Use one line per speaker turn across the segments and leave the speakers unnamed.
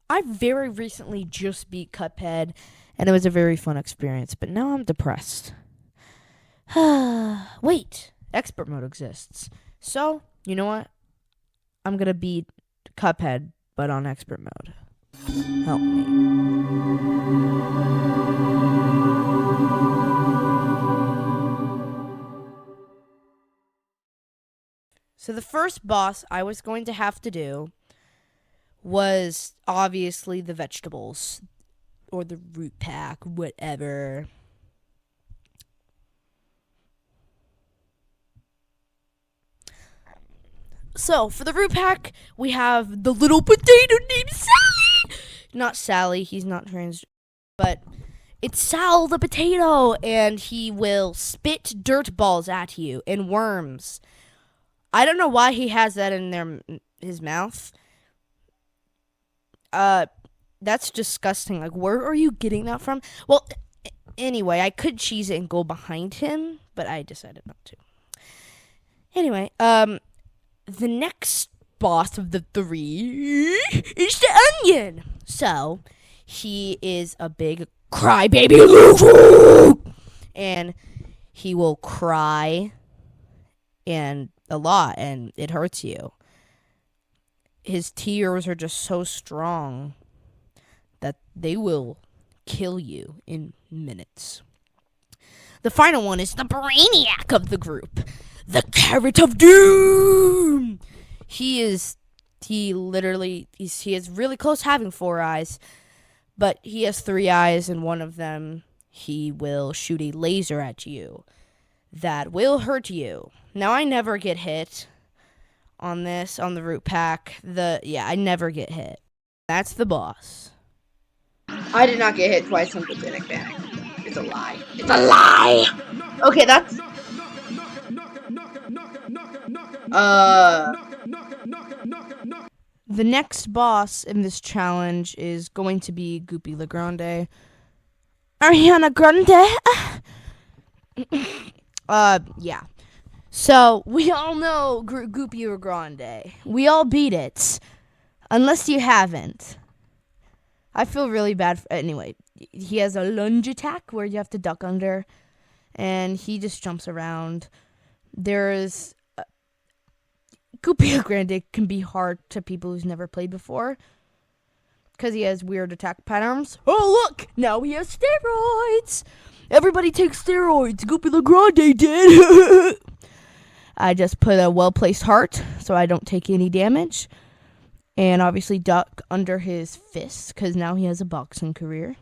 I very recently just beat Cuphead, and it was a very fun experience, but now I'm depressed. Wait, expert mode exists. So, you know what? I'm gonna beat Cuphead, but on expert mode. Help me. So the first boss I was going to have to do was obviously the vegetables or the root pack, whatever. So for the root pack, we have the little potato named Sally. Not Sally, he's not trans, but it's Sal the potato, and he will spit dirt balls at you and worms. I don't know why he has that in his mouth. That's disgusting. Like, where are you getting that from? Well, anyway, I could cheese it and go behind him, but I decided not to. Anyway, the next boss of the three is the onion. So, he is a big crybaby, and he will cry and a lot, and it hurts you. His tears are just so strong that they will kill you in minutes. The final one is the brainiac of the group, the Carrot of Doom. He has really close having 4 eyes, but he has 3 eyes, and one of them he will shoot a laser at you that will hurt you. Now, I never get hit on the root pack. I never get hit. That's the boss.
I did not get hit twice on Pathetic Panic. It's a lie. It's a lie! Okay, that's...
The next boss in this challenge is going to be Goopy LeGrande. Ariana Grande? Yeah. So, we all know Goopy LeGrande. We all beat it. Unless you haven't. I feel really bad. Anyway, he has a lunge attack where you have to duck under, and he just jumps around. There's Goopy LeGrande can be hard to people who's never played before because he has weird attack patterns. Oh, look! Now he has steroids! Everybody takes steroids! Goopy LeGrande did! I just put a well-placed heart so I don't take any damage. And obviously duck under his fists because now he has a boxing career.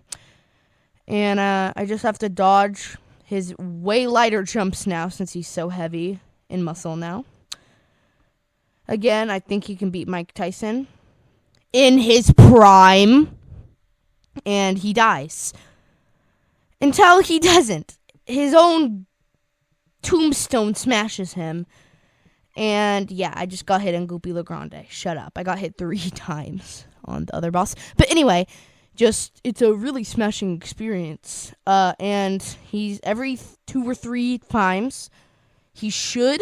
And I just have to dodge his way lighter jumps now since he's so heavy in muscle now. Again, I think he can beat Mike Tyson in his prime. And he dies. Until he doesn't. His own tombstone smashes him. And yeah, I just got hit on Goopy LeGrande. Shut up. I got hit 3 times on the other boss. But anyway, it's a really smashing experience. And he's every 2 or 3 times, he should,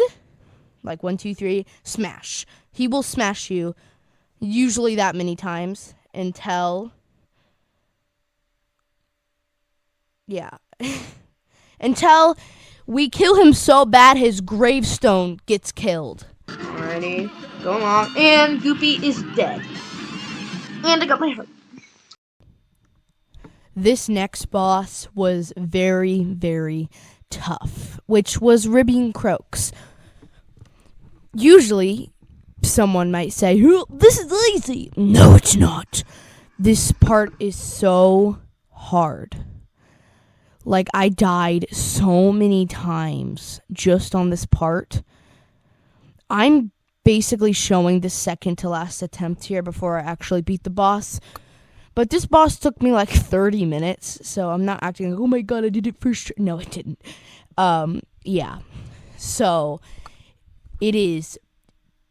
like 1, 2, 3, smash. He will smash you usually that many times until, until we kill him so bad his gravestone gets killed.
Alrighty, go on. And Goopy is dead. And I got my heart.
This next boss was very, very tough, which was Ribby and Croaks. Usually, someone might say, this is easy. No, it's not. This part is so hard. Like, I died so many times just on this part. I'm basically showing the second to last attempt here before I actually beat the boss. But this boss took me like 30 minutes, so I'm not acting like, oh my god, I did it first. No, it didn't. Yeah. So, it is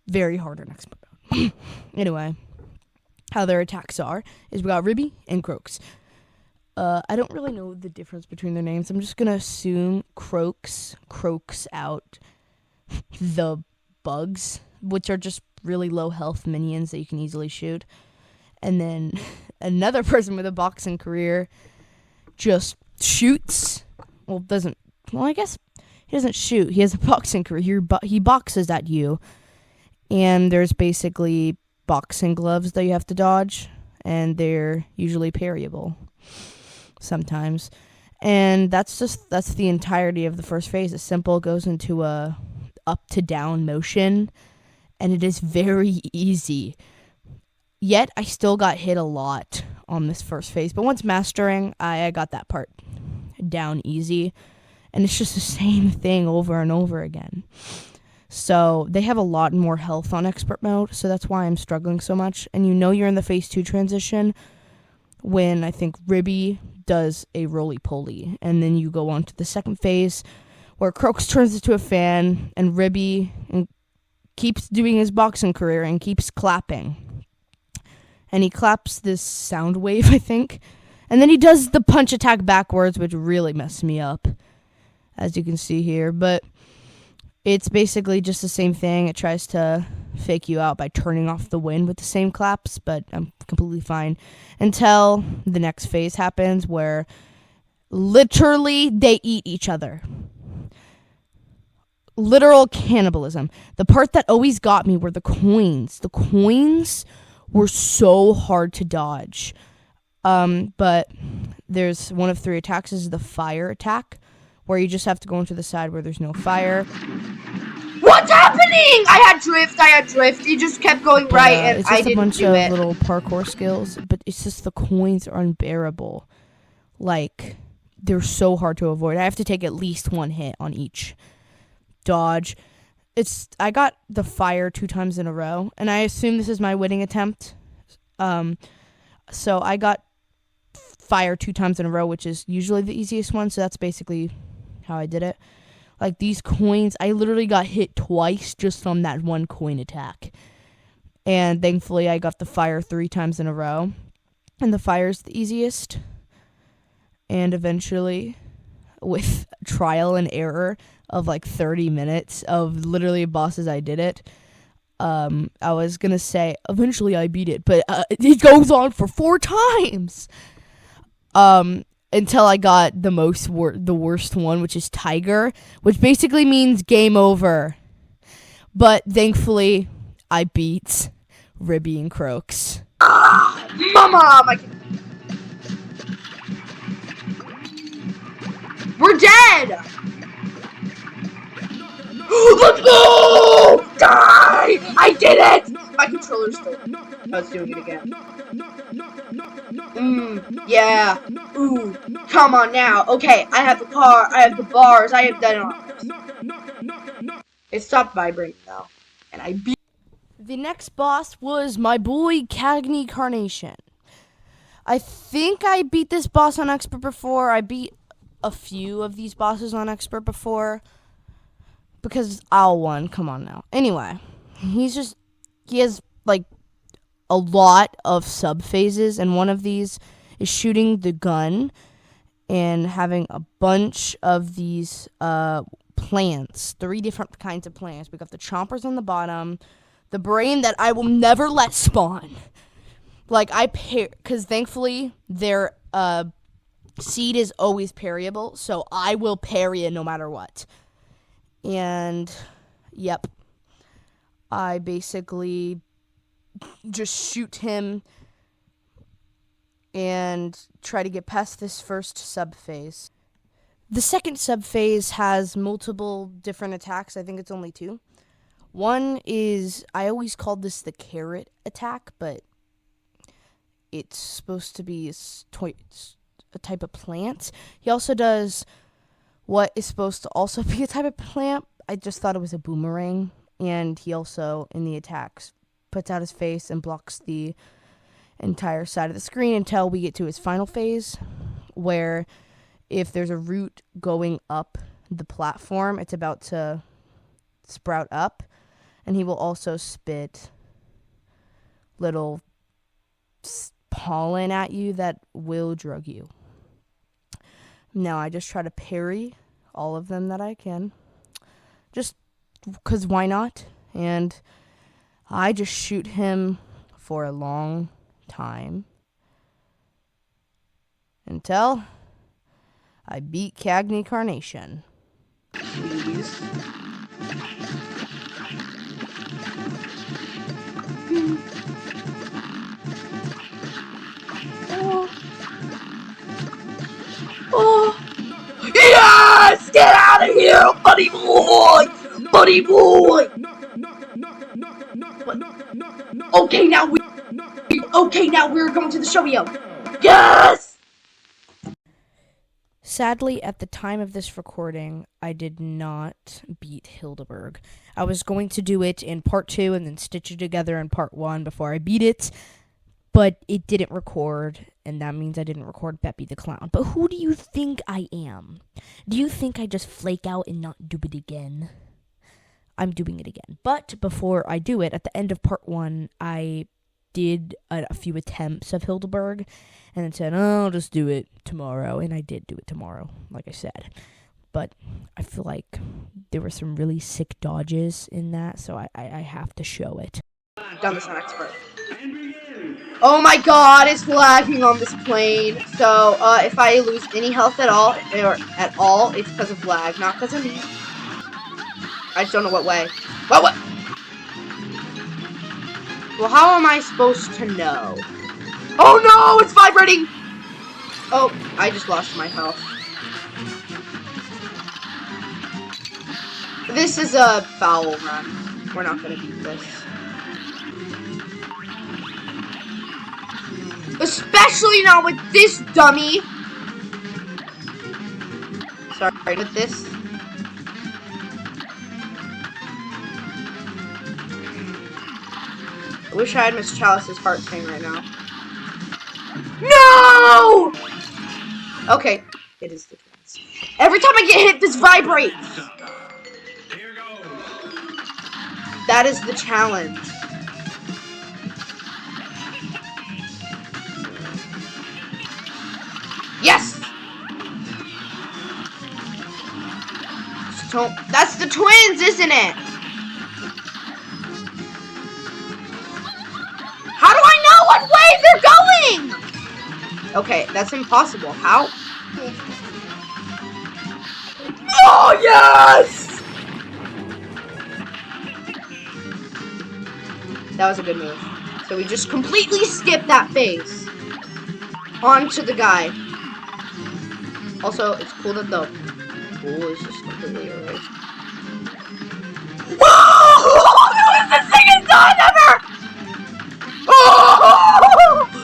very hard on expert mode. Anyway, how their attacks are is we got Ribby and Croaks. I don't really know the difference between their names. I'm just going to assume Croaks out the bugs, which are just really low health minions that you can easily shoot. And then another person with a boxing career just shoots. Well, doesn't. Well, I guess he doesn't shoot. He has a boxing career. He boxes at you, and there's basically boxing gloves that you have to dodge, and they're usually parryable sometimes. And that's the entirety of the first phase. It's simple. It goes into a up to down motion, and it is very easy. Yet I still got hit a lot on this first phase, but once mastering, I got that part down easy, and it's just the same thing over and over again. So they have a lot more health on expert mode, so that's why I'm struggling so much. And you're in the phase 2 transition when I think Ribby does a roly-poly, and then you go on to the second phase where Croaks turns into a fan, and Ribby keeps doing his boxing career and keeps clapping. And he claps this sound wave, I think. And then he does the punch attack backwards, which really messed me up, as you can see here. But it's basically just the same thing. It tries to fake you out by turning off the wind with the same claps, but I'm completely fine until the next phase happens where literally they eat each other. Literal cannibalism. The part that always got me were the coins. The coins were so hard to dodge. But there's one of 3 attacks is the fire attack, where you just have to go into the side where there's no fire.
What's happening? I had drift. It just kept going right, and I didn't do it.
It's just a bunch of little parkour skills, but it's just the coins are unbearable. Like, they're so hard to avoid. I have to take at least 1 hit on each dodge. I got the fire 2 times in a row, and I assume this is my winning attempt. So I got fire 2 times in a row, which is usually the easiest one, so that's basically how I did it. Like, these coins, I literally got hit twice just on that 1 coin attack. And thankfully, I got the fire 3 times in a row. And the fire's the easiest. And eventually, with trial and error of like 30 minutes of literally bosses, I did it. I was gonna say eventually I beat it, but it goes on for 4 times. Until I got the worst one, which is Tiger, which basically means game over. But thankfully, I beat Ribby and Croaks.
Mama! We're dead! Let's go! Die! I did it! My controller's still. I was doing it again. Yeah. Ooh. Come on now. Okay, I have the car. I have the bars. I have done it. It stopped vibrating though. And I beat.
The next boss was my boy Cagney Carnation. I think I beat this boss on Expert before. I beat a few of these bosses on Expert before. Because I'll won. Come on now. Anyway, he has like a lot of sub phases, and one of these is shooting the gun and having a bunch of these plants, 3 different kinds of plants. We got the chompers on the bottom, the brain that I will never let spawn. Like, because thankfully their seed is always parryable, so I will parry it no matter what. And, yep, I basically just shoot him and try to get past this first sub-phase. The second sub-phase has multiple different attacks. I think it's only 2. One is, I always called this the carrot attack, but it's supposed to be a type of plant. He also does what is supposed to also be a type of plant. I just thought it was a boomerang. And he also, in the attacks, puts out his face and blocks the entire side of the screen until we get to his final phase, where if there's a root going up the platform, it's about to sprout up. And he will also spit little pollen at you that will drug you. Now, I just try to parry all of them that I can. Just because why not? And I just shoot him for a long time. tell? I beat Cagney Carnation.
Please. Oh. Oh. Yes! Get out of here, buddy boy! Buddy boy! Okay, now we're going to the showio. Yes!
Sadly, at the time of this recording, I did not beat Hildeberg. I was going to do it in part 2 and then stitch it together in part 1 before I beat it, but it didn't record, and that means I didn't record Beppy the Clown. But who do you think I am? Do you think I just flake out and not do it again? I'm doing it again. But before I do it, at the end of part 1, I did a few attempts of Hildeberg and then said, I'll just do it tomorrow. And I did do it tomorrow, like I said. But I feel like there were some really sick dodges in that, so I have to show it.
Done this on expert. Oh my god, it's lagging on this plane. So, if I lose any health at all, it's because of lag, not because of me. I just don't know what way. What? Well, how am I supposed to know? Oh no, it's vibrating! Oh, I just lost my health. This is a foul run. We're not gonna beat this. Especially not with this dummy! Sorry, with this. I wish I had Miss Chalice's heart thing right now. No! Okay, it is the twins. Every time I get hit, this vibrates! That is the challenge. Yes! That's the twins, isn't it? How do I know what way they're going? Okay, that's impossible. How? Oh, yes! That was a good move. So we just completely skipped that phase. On to the guy. Also, it's cool that the pool is just completely erased. Whoa! That was the sickest dodge ever! Oh!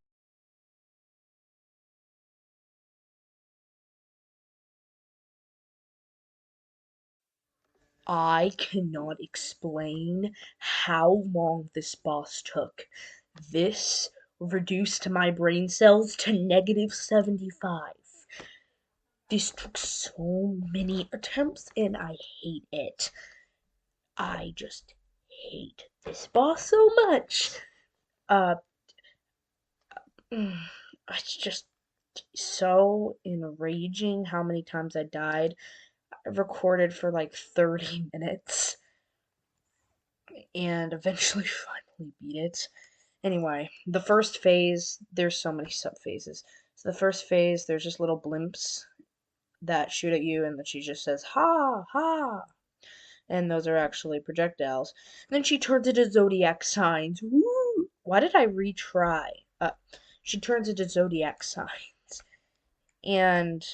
I cannot explain how long this boss took. This reduced my brain cells to -75. This took so many attempts and I hate it. I just hate this boss so much. It's just so enraging how many times I died. I recorded for like 30 minutes and eventually finally beat it. Anyway, the first phase, there's so many sub-phases. So the first phase, there's just little blimps that shoot at you and then she just says, ha, ha. And those are actually projectiles. And then she turns into zodiac signs. Woo! Why did I retry? She turns into zodiac signs. And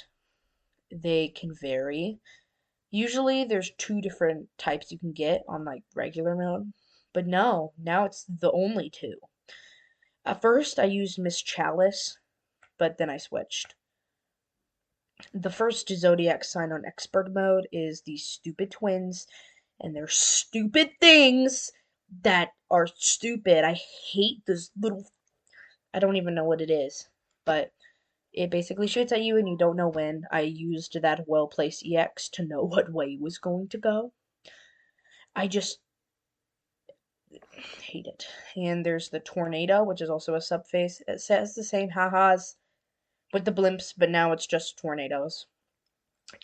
they can vary. Usually there's 2 different types you can get on like regular mode. But no, now it's the only 2. At first I used Miss Chalice, but then I switched. The first zodiac sign on expert mode is these stupid twins, and they're stupid things that are stupid. I hate this little, I don't even know what it is, but it basically shoots at you and you don't know when. I used that well-placed EX to know what way it was going to go. I just hate it. And there's the tornado, which is also a subphase. It says the same ha-has with the blimps, but now it's just tornadoes.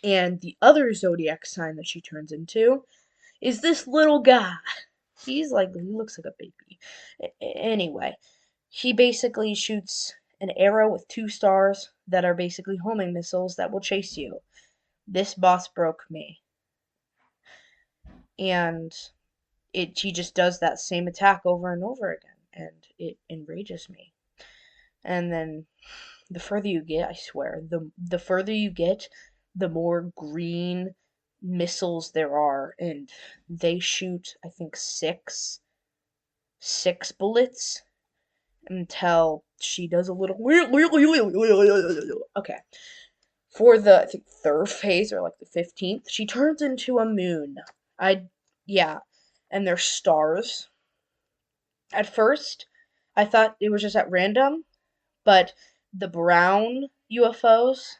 And the other zodiac sign that she turns into is this little guy. He looks like a baby. Anyway, he basically shoots an arrow with 2 stars that are basically homing missiles that will chase you. This boss broke me. And he just does that same attack over and over again, and it enrages me. And then the further you get, I swear, the further you get, the more green missiles there are, and they shoot, I think, six bullets until she does a little okay. For the, I think, third phase, or like the 15th, she turns into a moon. I Yeah, and they're stars. At first, I thought it was just at random, but the brown UFOs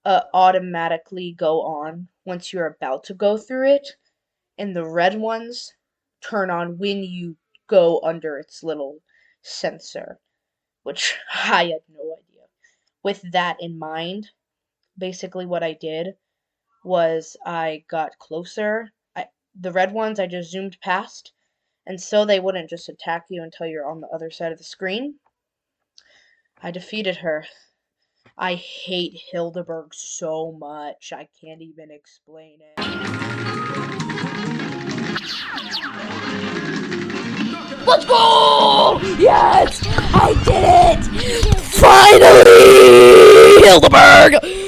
automatically go on once you're about to go through it, and the red ones turn on when you go under its little sensor, which I had no idea. With that in mind, basically what I did was I got closer. The red ones I just zoomed past, and so they wouldn't just attack you until you're on the other side of the screen. I defeated her. I hate Hildeberg so much, I can't even explain it.
Let's go! Yes! I did it! Finally! Hildeberg!